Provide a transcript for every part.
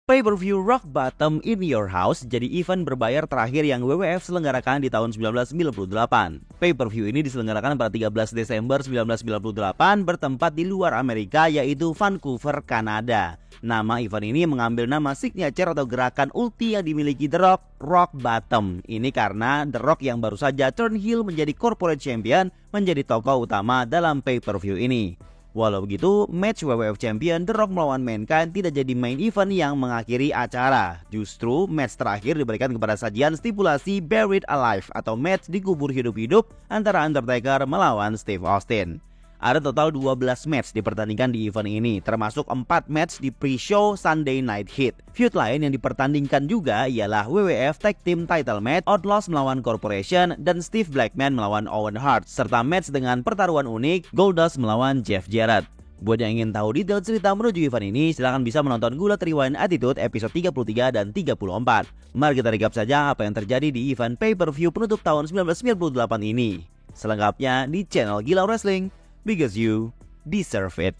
Pay-per-view Rock Bottom in Your House jadi event berbayar terakhir yang WWF selenggarakan di tahun 1998. Pay-per-view ini diselenggarakan pada 13 Desember 1998 bertempat di luar Amerika, yaitu Vancouver, Kanada. Nama event ini mengambil nama signature atau gerakan ulti yang dimiliki The Rock, Rock Bottom. Ini karena The Rock yang baru saja turn heel menjadi corporate champion menjadi tokoh utama dalam pay-per-view ini. Walau begitu, match WWF Champion The Rock melawan Mankind tidak jadi main event yang mengakhiri acara. Justru match terakhir diberikan kepada sajian stipulasi Buried Alive atau match dikubur hidup-hidup antara Undertaker melawan Steve Austin. Ada total 12 match dipertandingkan di event ini, termasuk 4 match di pre-show Sunday Night Heat. Feud lain yang dipertandingkan juga ialah WWF Tag Team Title Match, Outlaws melawan Corporation, dan Steve Blackman melawan Owen Hart, serta match dengan pertaruhan unik, Goldust melawan Jeff Jarrett. Buat yang ingin tahu detail cerita menuju event ini, silahkan bisa menonton Gulat Rewind Attitude episode 33 dan 34. Mari kita recap saja apa yang terjadi di event pay-per-view penutup tahun 1998 ini. Selengkapnya di channel Gila Wrestling, because you deserve it.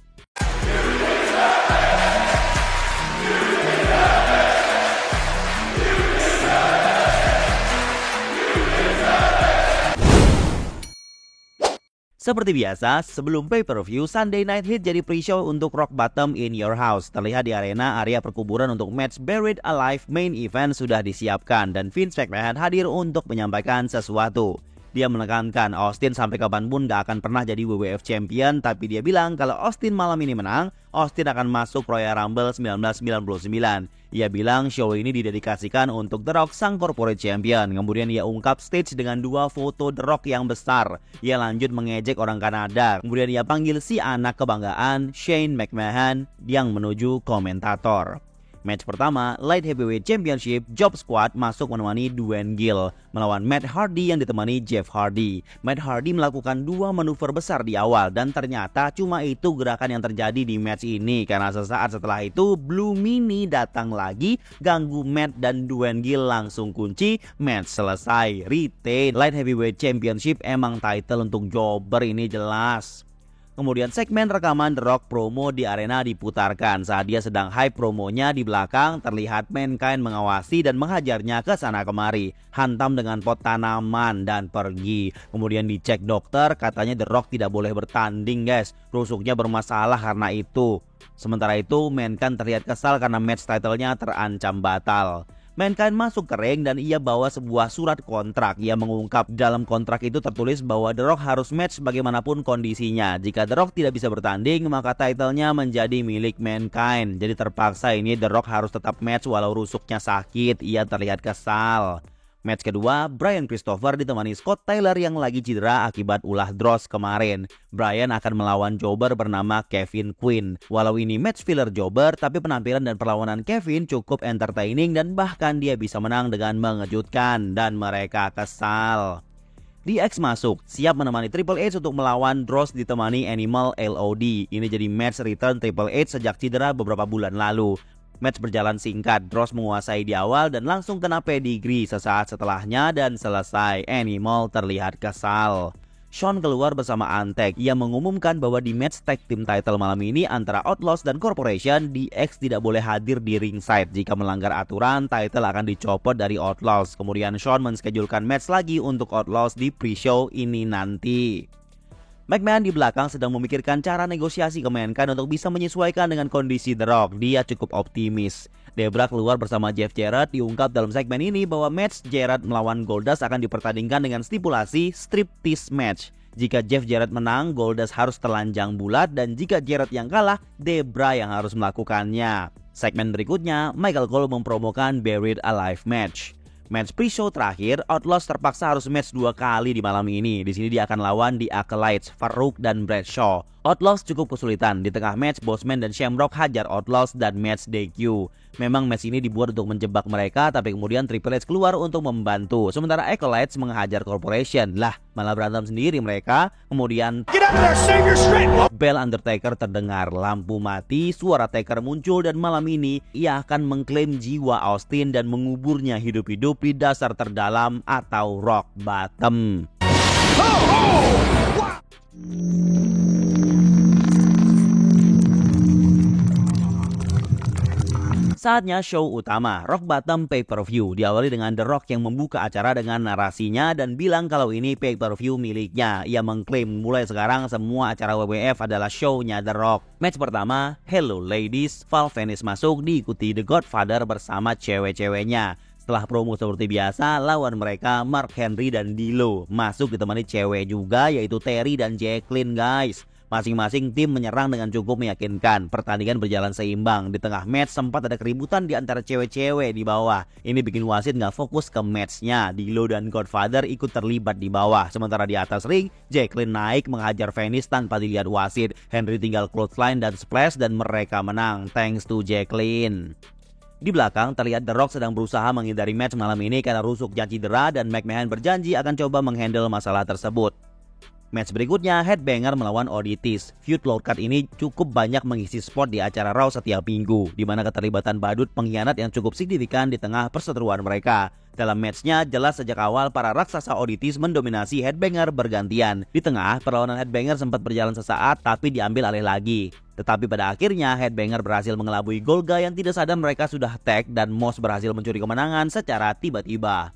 Seperti biasa, sebelum pay-per-view, Sunday Night Heat jadi pre-show untuk Rock Bottom in Your House. Terlihat di arena area perkuburan untuk match Buried Alive main event sudah disiapkan dan Vince McMahon hadir untuk menyampaikan sesuatu. Dia menekankan Austin sampai kapanpun gak akan pernah jadi WWF Champion, tapi dia bilang kalau Austin malam ini menang, Austin akan masuk Royal Rumble 1999. Ia bilang show ini didedikasikan untuk The Rock sang corporate champion. Kemudian ia ungkap stage dengan 2 foto The Rock yang besar. Ia lanjut mengejek orang Kanada. Kemudian ia panggil si anak kebanggaan, Shane McMahon, yang menuju komentator. Match pertama, Light Heavyweight Championship, Job Squad masuk menemani Dwayne Gill melawan Matt Hardy yang ditemani Jeff Hardy. Matt Hardy melakukan 2 manuver besar di awal dan ternyata cuma itu gerakan yang terjadi di match ini, karena sesaat setelah itu Blue Mini datang lagi, ganggu Matt dan Dwayne Gill langsung kunci, match selesai, retain. Light Heavyweight Championship emang title untuk jobber ini jelas. Kemudian segmen rekaman The Rock promo di arena diputarkan. Saat dia sedang hype promonya, di belakang terlihat Mankind mengawasi dan menghajarnya ke sana kemari. Hantam dengan pot tanaman dan pergi. Kemudian dicek dokter, katanya The Rock tidak boleh bertanding guys. Rusuknya bermasalah karena itu. Sementara itu Mankind terlihat kesal karena match title-nya terancam batal. Mankind masuk ke ring dan ia bawa sebuah surat kontrak. Ia mengungkap dalam kontrak itu tertulis bahwa The Rock harus match bagaimanapun kondisinya. Jika The Rock tidak bisa bertanding, maka title-nya menjadi milik Mankind. Jadi terpaksa ini The Rock harus tetap match walau rusuknya sakit. Ia terlihat kesal. Match kedua, Brian Christopher ditemani Scott Taylor yang lagi cedera akibat ulah Droz kemarin. Brian akan melawan jobber bernama Kevin Quinn. Walau ini match filler jobber, tapi penampilan dan perlawanan Kevin cukup entertaining dan bahkan dia bisa menang dengan mengejutkan dan mereka kesal. DX masuk, siap menemani Triple H untuk melawan Droz ditemani Animal LOD. Ini jadi match return Triple H sejak cedera beberapa bulan lalu. Match berjalan singkat, Droz menguasai di awal dan langsung kena pedigree sesaat setelahnya dan selesai. Animal terlihat kesal. Shawn keluar bersama Antek. Ia mengumumkan bahwa di match tag team title malam ini antara Outlaws dan Corporation, DX tidak boleh hadir di ringside. Jika melanggar aturan, title akan dicopot dari Outlaws. Kemudian Shawn menschedulkan match lagi untuk Outlaws di pre-show ini nanti. McMahon di belakang sedang memikirkan cara negosiasi ke Mankind untuk bisa menyesuaikan dengan kondisi The Rock. Dia cukup optimis. Debra keluar bersama Jeff Jarrett. Diungkap dalam segmen ini bahwa match Jarrett melawan Goldust akan dipertandingkan dengan stipulasi striptease match. Jika Jeff Jarrett menang, Goldust harus telanjang bulat, dan jika Jarrett yang kalah, Debra yang harus melakukannya. Segmen berikutnya, Michael Cole mempromokan Buried Alive match. Match pre-show terakhir, Outlaws terpaksa harus match 2 kali di malam ini. Di sini dia akan lawan The Acolytes, Farouk dan Bradshaw. Outlaws cukup kesulitan. Di tengah match, Bossman dan Shamrock hajar Outlaws dan match DQ. Memang match ini dibuat untuk menjebak mereka, tapi kemudian Triple H keluar untuk membantu. Sementara Acolytes menghajar Corporation. Lah, malah berantem sendiri mereka. Kemudian bell Undertaker terdengar, lampu mati, suara Taker muncul, dan malam ini ia akan mengklaim jiwa Austin dan menguburnya hidup-hidup di dasar terdalam atau Rock Bottom. Saatnya show utama, Rock Bottom Pay-Per-View. Diawali dengan The Rock yang membuka acara dengan narasinya dan bilang kalau ini pay-per-view miliknya. Ia mengklaim mulai sekarang semua acara WWF adalah show-nya The Rock. Match pertama, Hello Ladies, Val Venis masuk diikuti The Godfather bersama cewek-ceweknya. Setelah promo seperti biasa, lawan mereka Mark Henry dan D'Lo. Masuk ditemani cewek juga yaitu Terry dan Jacqueline guys. Masing-masing tim menyerang dengan cukup meyakinkan. Pertandingan berjalan seimbang. Di tengah match sempat ada keributan di antara cewek-cewek di bawah. Ini bikin wasit nggak fokus ke matchnya. D'Lo dan Godfather ikut terlibat di bawah. Sementara di atas ring, Jacqueline naik menghajar Venis tanpa dilihat wasit. Henry tinggal clothesline dan splash dan mereka menang. Thanks to Jacqueline. Di belakang terlihat The Rock sedang berusaha menghindari match malam ini karena rusuk janji cedera dan McMahon berjanji akan coba menghandle masalah tersebut. Match berikutnya, Headbanger melawan Oddities. Feud Lowcard ini cukup banyak mengisi spot di acara Raw setiap minggu, di mana keterlibatan badut pengkhianat yang cukup signifikan di tengah perseteruan mereka. Dalam matchnya, jelas sejak awal para raksasa Oddities mendominasi Headbanger bergantian. Di tengah, perlawanan Headbanger sempat berjalan sesaat, tapi diambil alih lagi. Tetapi pada akhirnya, Headbanger berhasil mengelabui Golga yang tidak sadar mereka sudah tag dan Moss berhasil mencuri kemenangan secara tiba-tiba.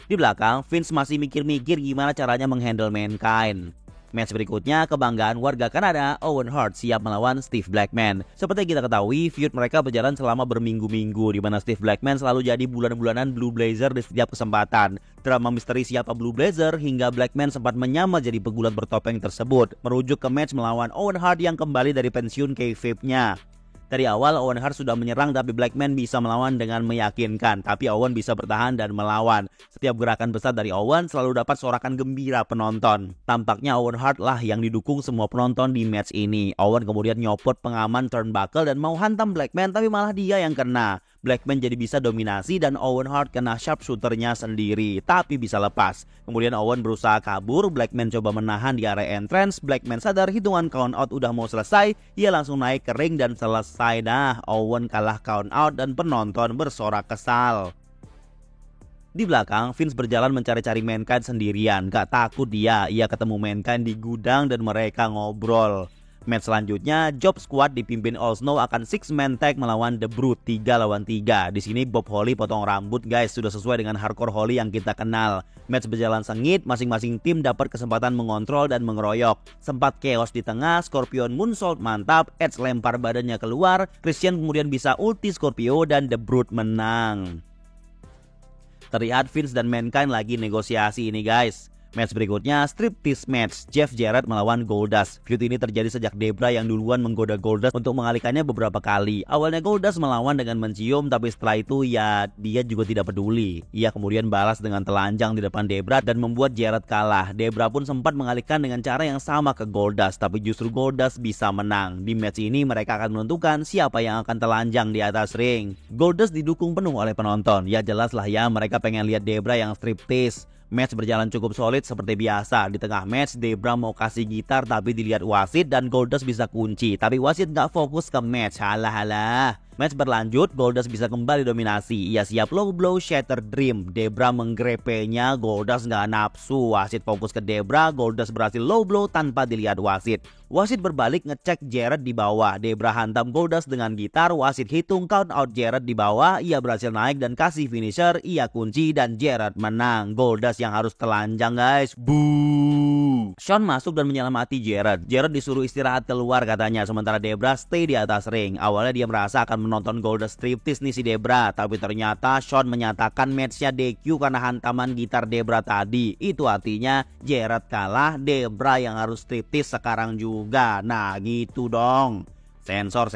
Di belakang, Vince masih mikir-mikir gimana caranya menghandle Mankind. Match berikutnya, kebanggaan warga Kanada, Owen Hart siap melawan Steve Blackman. Seperti yang kita ketahui, feud mereka berjalan selama berminggu-minggu, di mana Steve Blackman selalu jadi bulan-bulanan Blue Blazer di setiap kesempatan. Drama misteri siapa Blue Blazer hingga Blackman sempat menyamar jadi pegulat bertopeng tersebut, merujuk ke match melawan Owen Hart yang kembali dari pensiun kayfabe-nya. Dari awal Owen Hart sudah menyerang tapi Blackman bisa melawan dengan meyakinkan. Tapi Owen bisa bertahan dan melawan. Setiap gerakan besar dari Owen selalu dapat sorakan gembira penonton. Tampaknya Owen Hart lah yang didukung semua penonton di match ini. Owen kemudian nyopot pengaman turnbuckle dan mau hantam Blackman tapi malah dia yang kena. Blackman jadi bisa dominasi dan Owen Hart kena sharpshooternya sendiri, tapi bisa lepas. Kemudian Owen berusaha kabur, Blackman coba menahan di area entrance. Blackman sadar hitungan count out udah mau selesai, ia langsung naik ke ring dan selesai dah. Owen kalah count out dan penonton bersorak kesal. Di belakang, Vince berjalan mencari-cari Mankind sendirian. Gak takut ia ketemu Mankind di gudang dan mereka ngobrol. Match selanjutnya, Job Squad dipimpin Al Snow akan 6-man tag melawan The Brood 3 lawan 3. Di sini Bob Holly potong rambut guys, sudah sesuai dengan hardcore Holly yang kita kenal. Match berjalan sengit, masing-masing tim dapat kesempatan mengontrol dan mengeroyok. Sempat chaos di tengah, Scorpion moonsault mantap, Edge lempar badannya keluar, Christian kemudian bisa ulti Scorpio dan The Brood menang. Terlihat Vince dan Mankind lagi negosiasi ini guys. Match berikutnya, striptease match, Jeff Jarrett melawan Goldust. Feud ini terjadi sejak Debra yang duluan menggoda Goldust untuk mengalihkannya beberapa kali. Awalnya Goldust melawan dengan mencium, tapi setelah itu ya dia juga tidak peduli. Ia kemudian balas dengan telanjang di depan Debra dan membuat Jarrett kalah. Debra pun sempat mengalihkan dengan cara yang sama ke Goldust, tapi justru Goldust bisa menang. Di match ini mereka akan menentukan siapa yang akan telanjang di atas ring. Goldust didukung penuh oleh penonton. Ya jelas lah ya, mereka pengen lihat Debra yang striptease. Match berjalan cukup solid seperti biasa. Di tengah match, Debra mau kasih gitar tapi dilihat wasit dan Goldust bisa kunci. Tapi wasit gak fokus ke match. Halah. Match berlanjut, Goldust bisa kembali dominasi. Ia siap low blow Shatter Dream. Debra menggrepenya, Goldust gak nafsu. Wasit fokus ke Debra, Goldust berhasil low blow tanpa dilihat wasit. Wasit berbalik ngecek Jarrett di bawah. Debra hantam Goldust dengan gitar. Wasit hitung count out Jarrett di bawah. Ia berhasil naik dan kasih finisher. Ia kunci dan Jarrett menang. Goldust yang harus telanjang guys. Boo. Shawn masuk dan menyelamati Jarrett. Jarrett disuruh istirahat keluar katanya. Sementara Debra stay di atas ring. Awalnya dia merasa akan menonton Goldust striptease nih si Debra. Tapi ternyata Shawn menyatakan matchnya DQ karena hantaman gitar Debra tadi. Itu artinya Jarrett kalah. Debra yang harus striptease sekarang juga. Nah gitu dong. Sensor.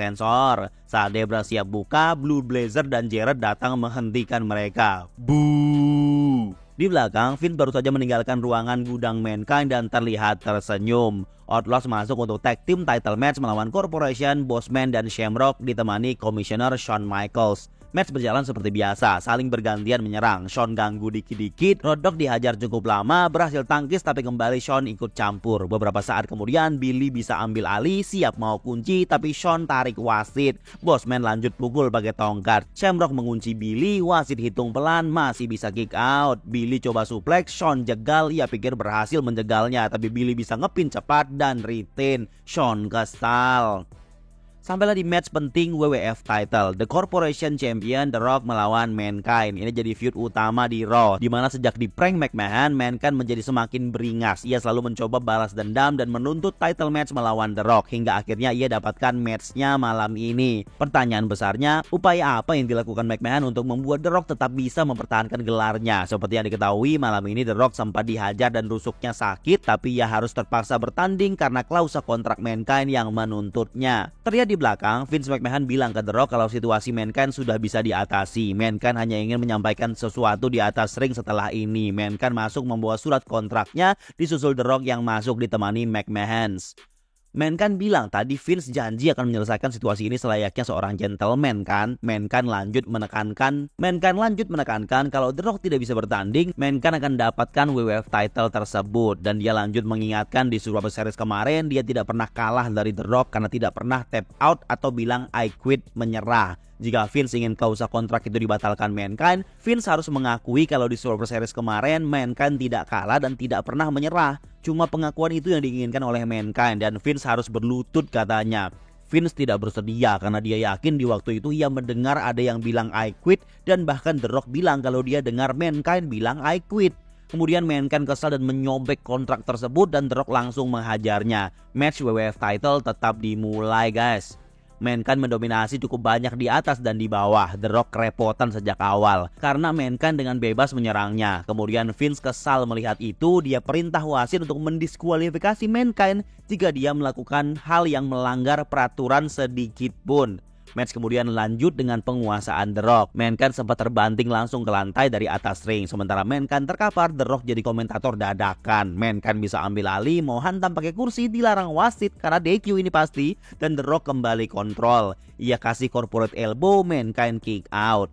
Saat Debra siap buka, Blue Blazer dan Jarrett datang menghentikan mereka. Boo. Di belakang, Vince baru saja meninggalkan ruangan gudang Mankind dan terlihat tersenyum. Outlaws masuk untuk tag team title match melawan Corporation, Bossman dan Shamrock ditemani Commissioner Shawn Michaels. Match berjalan seperti biasa, saling bergantian menyerang. Shawn ganggu dikit-dikit, Road Dogg dihajar cukup lama, berhasil tangkis tapi kembali Shawn ikut campur. Beberapa saat kemudian Billy bisa ambil alih, siap mau kunci tapi Shawn tarik wasit. Bossman lanjut pukul pakai tongkat. Shamrock mengunci Billy, wasit hitung pelan, masih bisa kick out. Billy coba suplex, Shawn jegal, ia pikir berhasil menjegalnya tapi Billy bisa ngepin cepat dan retain. Shawn kesal. Sampailah di match penting WWF title, The Corporation Champion The Rock melawan Mankind. Ini jadi feud utama di Raw, dimana sejak di prank McMahon, Mankind menjadi semakin beringas. Ia selalu mencoba balas dendam dan menuntut title match melawan The Rock, hingga akhirnya ia dapatkan matchnya malam ini. Pertanyaan besarnya, upaya apa yang dilakukan McMahon untuk membuat The Rock tetap bisa mempertahankan gelarnya? Seperti yang diketahui, malam ini The Rock sempat dihajar dan rusuknya sakit, tapi ia harus terpaksa bertanding karena klausa kontrak Mankind yang menuntutnya. Terlihat di belakang, Vince McMahon bilang ke The Rock kalau situasi Mankind sudah bisa diatasi. Mankind hanya ingin menyampaikan sesuatu di atas ring setelah ini. Mankind masuk membawa surat kontraknya, disusul The Rock yang masuk ditemani McMahon. Mankind bilang tadi Vince janji akan menyelesaikan situasi ini selayaknya seorang gentleman kan. Mankind lanjut menekankan kalau The Rock tidak bisa bertanding, Mankind akan dapatkan WWF title tersebut. Dan dia lanjut mengingatkan di Survivor Series kemarin dia tidak pernah kalah dari The Rock karena tidak pernah tap out atau bilang I quit, menyerah. Jika Vince ingin klausa kontrak itu dibatalkan Mankind, Vince harus mengakui kalau di Survivor Series kemarin Mankind tidak kalah dan tidak pernah menyerah. Cuma pengakuan itu yang diinginkan oleh Mankind dan Vince harus berlutut katanya. Vince tidak bersedia karena dia yakin di waktu itu ia mendengar ada yang bilang I quit dan bahkan The Rock bilang kalau dia dengar Mankind bilang I quit. Kemudian Mankind kesal dan menyobek kontrak tersebut dan The Rock langsung menghajarnya. Match WWF title tetap dimulai guys. Mankind mendominasi cukup banyak di atas dan di bawah. The Rock kerepotan sejak awal karena Mankind dengan bebas menyerangnya. Kemudian Vince kesal melihat itu, dia perintah wasit untuk mendiskualifikasi Mankind jika dia melakukan hal yang melanggar peraturan sedikit pun. Match kemudian lanjut dengan penguasaan The Rock. Mankind sempat terbanting langsung ke lantai dari atas ring. Sementara Mankind terkapar, The Rock jadi komentator dadakan. Mankind bisa ambil alih, mau hantam pakai kursi, dilarang wasit karena DQ ini pasti. Dan The Rock kembali kontrol. Ia kasih corporate elbow, Mankind kick out.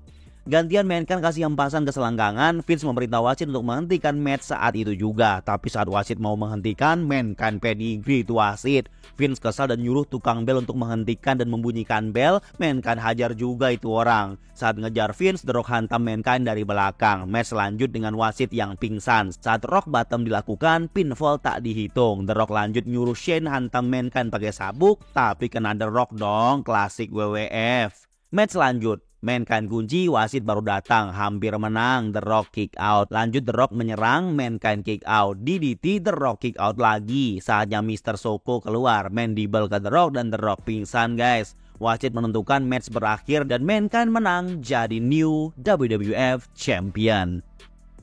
Gantian Mankind kasih hempasan ke selangkangan. Vince memerintah wasit untuk menghentikan match saat itu juga. Tapi saat wasit mau menghentikan, Mankind pedigree itu wasit. Vince kesal dan nyuruh tukang bel untuk menghentikan dan membunyikan bel. Mankind hajar juga itu orang. Saat ngejar Vince, The Rock hantam Mankind dari belakang. Match lanjut dengan wasit yang pingsan. Saat Rock Bottom dilakukan, pinfall tak dihitung. The Rock lanjut nyuruh Shane hantam Mankind pakai sabuk, tapi kena The Rock dong, klasik WWF. Match lanjut. Mankind kunci, wasit baru datang, hampir menang, The Rock kick out. Lanjut The Rock menyerang, Mankind kick out. DDT, The Rock kick out lagi. Saatnya Mr. Soko keluar, mandible ke The Rock dan The Rock pingsan guys. Wasit menentukan match berakhir dan Mankind menang jadi new WWF Champion.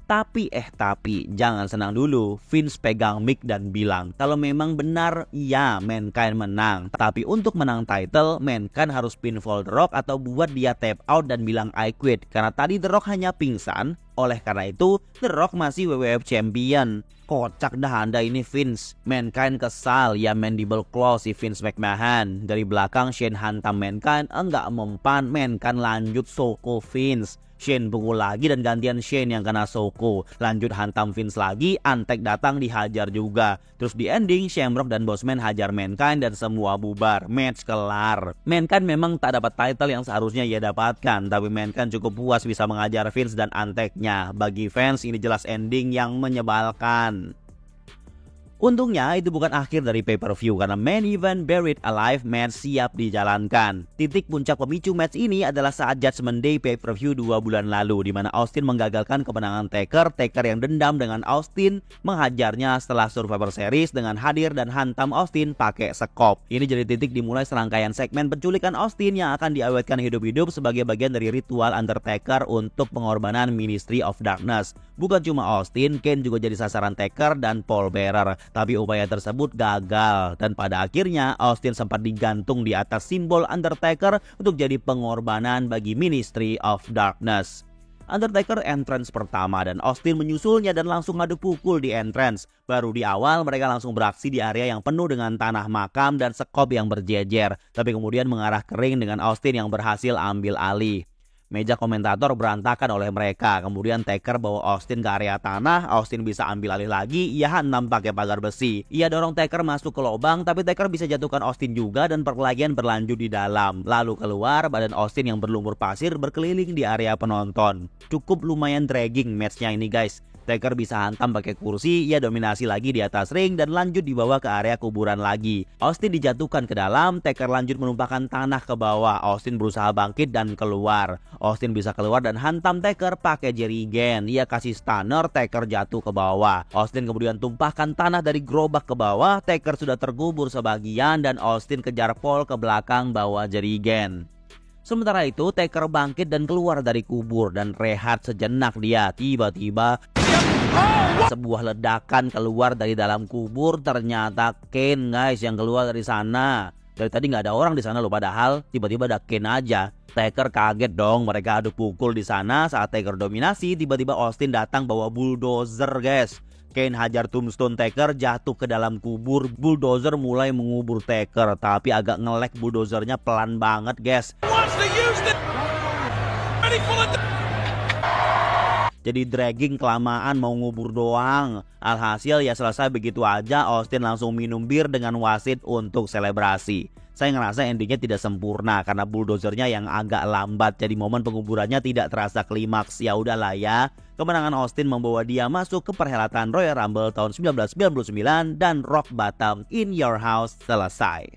Tapi jangan senang dulu. Vince pegang mic dan bilang kalau memang benar iya Mankind menang, tapi untuk menang title Mankind harus pinfall The Rock atau buat dia tap out dan bilang I quit. Karena tadi The Rock hanya pingsan, oleh karena itu The Rock masih WWF Champion. Kocak dah anda ini Vince. Mankind kesal, ya mandible claw si Vince McMahon. Dari belakang Shane hantam Mankind, enggak mempan. Mankind lanjut soko Vince. Shane pukul lagi dan gantian Shane yang kena soko. Lanjut hantam Vince lagi, Antek datang dihajar juga. Terus di ending Shamrock dan Bossman hajar Mankind dan semua bubar. Match kelar. Mankind memang tak dapat title yang seharusnya ia dapatkan, tapi Mankind cukup puas bisa mengajar Vince dan Anteknya. Bagi fans ini jelas ending yang menyebalkan. Untungnya itu bukan akhir dari pay-per-view karena main event Buried Alive match siap dijalankan. Titik puncak pemicu match ini adalah saat Judgment Day pay-per-view 2 bulan lalu, di mana Austin menggagalkan kemenangan Taker. Taker yang dendam dengan Austin menghajarnya setelah Survivor Series dengan hadir dan hantam Austin pakai sekop. Ini jadi titik dimulai serangkaian segmen penculikan Austin yang akan diawetkan hidup-hidup sebagai bagian dari ritual Undertaker untuk pengorbanan Ministry of Darkness. Bukan cuma Austin, Kane juga jadi sasaran Taker dan Paul Bearer. Tapi upaya tersebut gagal dan pada akhirnya Austin sempat digantung di atas simbol Undertaker untuk jadi pengorbanan bagi Ministry of Darkness. Undertaker entrance pertama dan Austin menyusulnya dan langsung ngadu pukul di entrance. Baru di awal mereka langsung beraksi di area yang penuh dengan tanah makam dan sekop yang berjejer. Tapi kemudian mengarah ke ring dengan Austin yang berhasil ambil alih. Meja komentator berantakan oleh mereka. Kemudian Taker bawa Austin ke area tanah. Austin bisa ambil alih lagi. Ia hantam pakai pagar besi. Ia dorong Taker masuk ke lubang, tapi Taker bisa jatuhkan Austin juga dan perkelahian berlanjut di dalam. Lalu keluar, badan Austin yang berlumur pasir berkeliling di area penonton. Cukup lumayan dragging matchnya ini guys. Taker bisa hantam pakai kursi, ia dominasi lagi di atas ring dan lanjut dibawa ke area kuburan lagi. Austin dijatuhkan ke dalam, Taker lanjut menumpahkan tanah ke bawah. Austin berusaha bangkit dan keluar. Austin bisa keluar dan hantam Taker pakai jerigen. Ia kasih stunner, Taker jatuh ke bawah. Austin kemudian tumpahkan tanah dari gerobak ke bawah. Taker sudah terkubur sebagian dan Austin kejar pole ke belakang bawa jerigen. Sementara itu, Taker bangkit dan keluar dari kubur dan rehat sejenak dia. Tiba-tiba sebuah ledakan keluar dari dalam kubur. Ternyata Kane guys yang keluar dari sana. Dari tadi nggak ada orang di sana loh, padahal tiba-tiba ada Kane aja. Taker kaget dong, mereka adu pukul di sana. Saat Taker dominasi, tiba-tiba Austin datang bawa bulldozer guys. Kane hajar tombstone Taker, jatuh ke dalam kubur. Bulldozer mulai mengubur Taker, tapi agak ngelek, bulldozernya pelan banget guys. Jadi dragging kelamaan, mau ngubur doang. Alhasil ya selesai begitu aja. Austin langsung minum bir dengan wasit untuk selebrasi. Saya ngerasa endingnya tidak sempurna karena bulldozernya yang agak lambat. Jadi momen penguburannya tidak terasa klimaks. Ya udahlah ya. Kemenangan Austin membawa dia masuk ke perhelatan Royal Rumble tahun 1999 dan Rock Bottom in Your House selesai.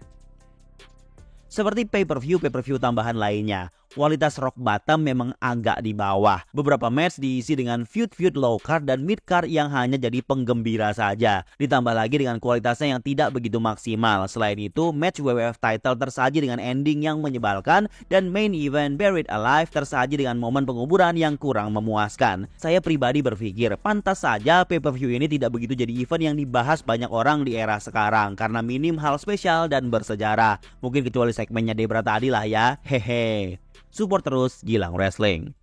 Seperti pay-per-view tambahan lainnya, kualitas Rock Bottom memang agak di bawah. Beberapa match diisi dengan feud low card dan mid card yang hanya jadi penggembira saja. Ditambah lagi dengan kualitasnya yang tidak begitu maksimal. Selain itu, match WWF title tersaji dengan ending yang menyebalkan dan main event Buried Alive tersaji dengan momen penguburan yang kurang memuaskan. Saya pribadi berpikir pantas saja pay-per-view ini tidak begitu jadi event yang dibahas banyak orang di era sekarang karena minim hal spesial dan bersejarah. Mungkin kecuali segmennya Debra tadi lah ya. Hehe. Support terus Gilang Wrestling.